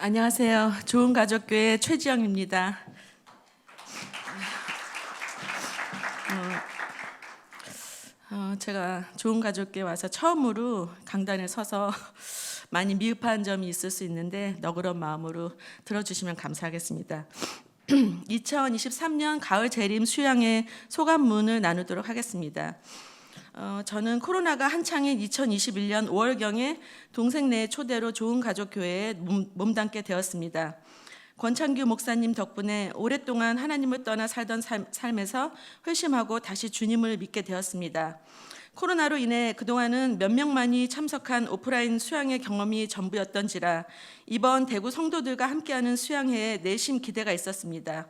안녕하세요. 좋은 가족교회 최지영입니다. 제가 좋은 가족교회 와서 처음으로 강단에 서서 많이 미흡한 점이 있을 수 있는데 너그러운 마음으로 들어주시면 감사하겠습니다. 2023년 가을 재림 수양의 소감문을 나누도록 하겠습니다. 저는 코로나가 한창인 2021년 5월경에 동생네 초대로 좋은 가족교회에 몸담게 되었습니다. 권창규 목사님 덕분에 오랫동안 하나님을 떠나 살던 삶에서 회심하고 다시 주님을 믿게 되었습니다. 코로나로 인해 그동안은 몇 명만이 참석한 오프라인 수양의 경험이 전부였던지라 이번 대구 성도들과 함께하는 수양회에 내심 기대가 있었습니다.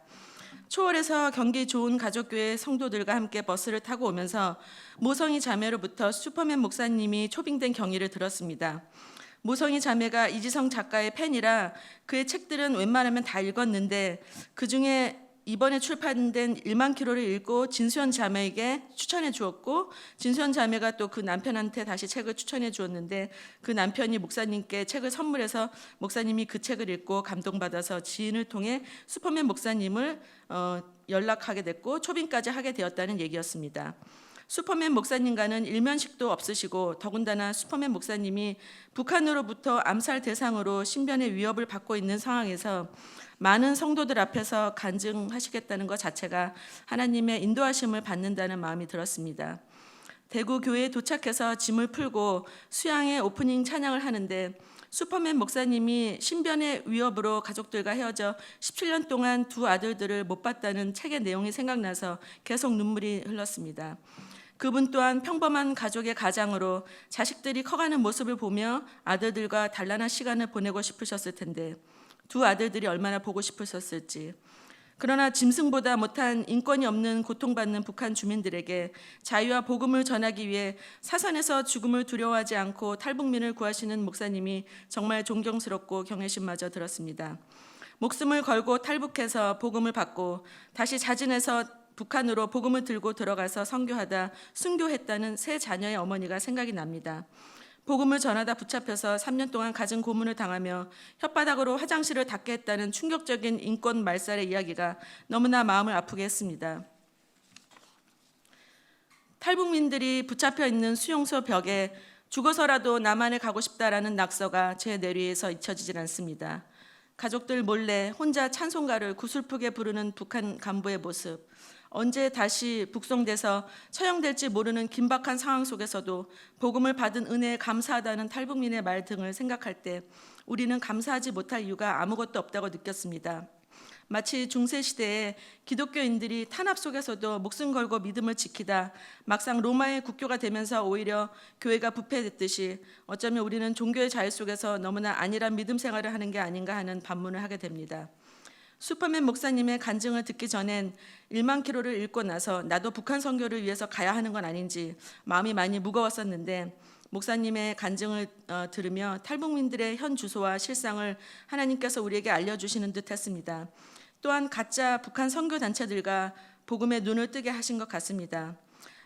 초월에서 경기 좋은 가족교회 성도들과 함께 버스를 타고 오면서 모성이 자매로부터 슈퍼맨 목사님이 초빙된 경위를 들었습니다. 모성이 자매가 이지성 작가의 팬이라 그의 책들은 웬만하면 다 읽었는데 그중에 이번에 출판된 1만 킬로를 읽고 진수현 자매에게 추천해 주었고 진수현 자매가 또 그 남편한테 다시 책을 추천해 주었는데 그 남편이 목사님께 책을 선물해서 목사님이 그 책을 읽고 감동받아서 지인을 통해 슈퍼맨 목사님을 연락하게 됐고 초빙까지 하게 되었다는 얘기였습니다. 슈퍼맨 목사님과는 일면식도 없으시고 더군다나 슈퍼맨 목사님이 북한으로부터 암살 대상으로 신변의 위협을 받고 있는 상황에서 많은 성도들 앞에서 간증하시겠다는 것 자체가 하나님의 인도하심을 받는다는 마음이 들었습니다. 대구 교회에 도착해서 짐을 풀고 수양의 오프닝 찬양을 하는데 슈퍼맨 목사님이 신변의 위협으로 가족들과 헤어져 17년 동안 두 아들들을 못 봤다는 책의 내용이 생각나서 계속 눈물이 흘렀습니다. 그분 또한 평범한 가족의 가장으로 자식들이 커가는 모습을 보며 아들들과 단란한 시간을 보내고 싶으셨을 텐데 두 아들들이 얼마나 보고 싶으셨을지. 그러나 짐승보다 못한 인권이 없는 고통받는 북한 주민들에게 자유와 복음을 전하기 위해 사선에서 죽음을 두려워하지 않고 탈북민을 구하시는 목사님이 정말 존경스럽고 경외심마저 들었습니다. 목숨을 걸고 탈북해서 복음을 받고 다시 자진해서 북한으로 복음을 들고 들어가서 선교하다 순교했다는 세 자녀의 어머니가 생각이 납니다. 복음을 전하다 붙잡혀서 3년 동안 갖은 고문을 당하며 혓바닥으로 화장실을 닦게 했다는 충격적인 인권 말살의 이야기가 너무나 마음을 아프게 했습니다. 탈북민들이 붙잡혀 있는 수용소 벽에 죽어서라도 남한에 가고 싶다라는 낙서가 제 뇌리에서 잊혀지질 않습니다. 가족들 몰래 혼자 찬송가를 구슬프게 부르는 북한 간부의 모습, 언제 다시 북송돼서 처형될지 모르는 긴박한 상황 속에서도 복음을 받은 은혜에 감사하다는 탈북민의 말 등을 생각할 때 우리는 감사하지 못할 이유가 아무것도 없다고 느꼈습니다. 마치 중세시대에 기독교인들이 탄압 속에서도 목숨 걸고 믿음을 지키다 막상 로마의 국교가 되면서 오히려 교회가 부패됐듯이 어쩌면 우리는 종교의 자유 속에서 너무나 안일한 믿음 생활을 하는 게 아닌가 하는 반문을 하게 됩니다. 슈퍼맨 목사님의 간증을 듣기 전엔 1만 킬로를 읽고 나서 나도 북한 선교를 위해서 가야 하는 건 아닌지 마음이 많이 무거웠었는데 목사님의 간증을 들으며 탈북민들의 현 주소와 실상을 하나님께서 우리에게 알려주시는 듯 했습니다. 또한 가짜 북한 선교단체들과 복음의 눈을 뜨게 하신 것 같습니다.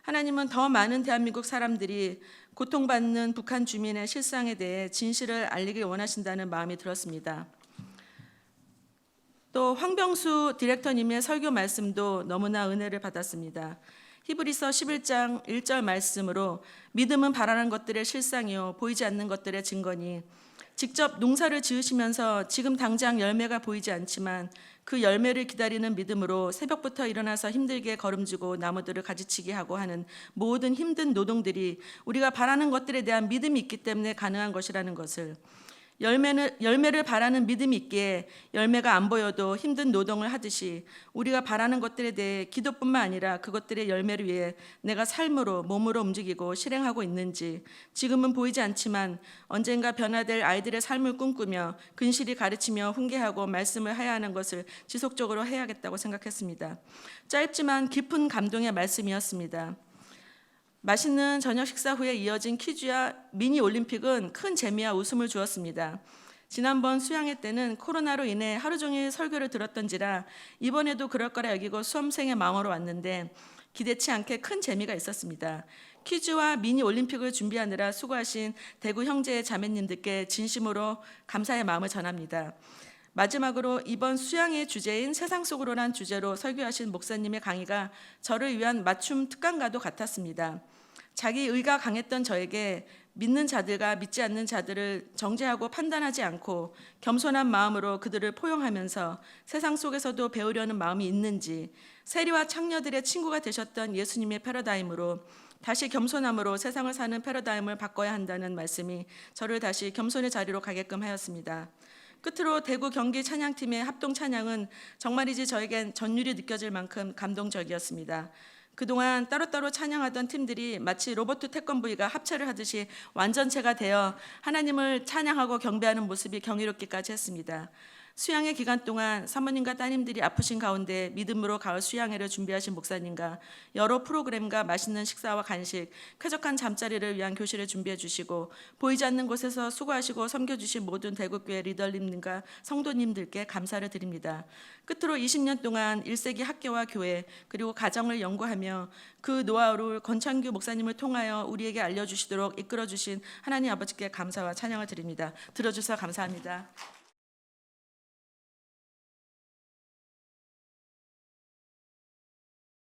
하나님은 더 많은 대한민국 사람들이 고통받는 북한 주민의 실상에 대해 진실을 알리길 원하신다는 마음이 들었습니다. 또 황병수 디렉터님의 설교 말씀도 너무나 은혜를 받았습니다. 히브리서 11장 1절 말씀으로 믿음은 바라는 것들의 실상이요 보이지 않는 것들의 증거니 직접 농사를 지으시면서 지금 당장 열매가 보이지 않지만 그 열매를 기다리는 믿음으로 새벽부터 일어나서 힘들게 걸음지고 나무들을 가지치기 하고 하는 모든 힘든 노동들이 우리가 바라는 것들에 대한 믿음이 있기 때문에 가능한 것이라는 것을, 열매를 바라는 믿음이 있기에 열매가 안 보여도 힘든 노동을 하듯이 우리가 바라는 것들에 대해 기도뿐만 아니라 그것들의 열매를 위해 내가 삶으로 몸으로 움직이고 실행하고 있는지, 지금은 보이지 않지만 언젠가 변화될 아이들의 삶을 꿈꾸며 근실히 가르치며 훈계하고 말씀을 해야 하는 것을 지속적으로 해야겠다고 생각했습니다. 짧지만 깊은 감동의 말씀이었습니다. 맛있는 저녁 식사 후에 이어진 퀴즈와 미니 올림픽은 큰 재미와 웃음을 주었습니다. 지난번 수양회 때는 코로나로 인해 하루 종일 설교를 들었던지라 이번에도 그럴 거라 여기고 수험생의 마음으로 왔는데 기대치 않게 큰 재미가 있었습니다. 퀴즈와 미니 올림픽을 준비하느라 수고하신 대구 형제 자매님들께 진심으로 감사의 마음을 전합니다. 마지막으로 이번 수양의 주제인 세상 속으로란 주제로 설교하신 목사님의 강의가 저를 위한 맞춤 특강과도 같았습니다. 자기 의가 강했던 저에게 믿는 자들과 믿지 않는 자들을 정죄하고 판단하지 않고 겸손한 마음으로 그들을 포용하면서 세상 속에서도 배우려는 마음이 있는지, 세리와 창녀들의 친구가 되셨던 예수님의 패러다임으로 다시 겸손함으로 세상을 사는 패러다임을 바꿔야 한다는 말씀이 저를 다시 겸손의 자리로 가게끔 하였습니다. 끝으로 대구 경기 찬양팀의 합동 찬양은 정말이지 저에겐 전율이 느껴질 만큼 감동적이었습니다. 그동안 따로따로 찬양하던 팀들이 마치 로버트 태권브이가 합체를 하듯이 완전체가 되어 하나님을 찬양하고 경배하는 모습이 경이롭기까지 했습니다. 수양의 기간 동안 사모님과 따님들이 아프신 가운데 믿음으로 가을 수양회를 준비하신 목사님과 여러 프로그램과 맛있는 식사와 간식, 쾌적한 잠자리를 위한 교실을 준비해 주시고 보이지 않는 곳에서 수고하시고 섬겨주신 모든 대구교회 리더님들과 성도님들께 감사를 드립니다. 끝으로 20년 동안 1세기 학교와 교회 그리고 가정을 연구하며 그 노하우를 권창규 목사님을 통하여 우리에게 알려주시도록 이끌어주신 하나님 아버지께 감사와 찬양을 드립니다. 들어주셔서 감사합니다.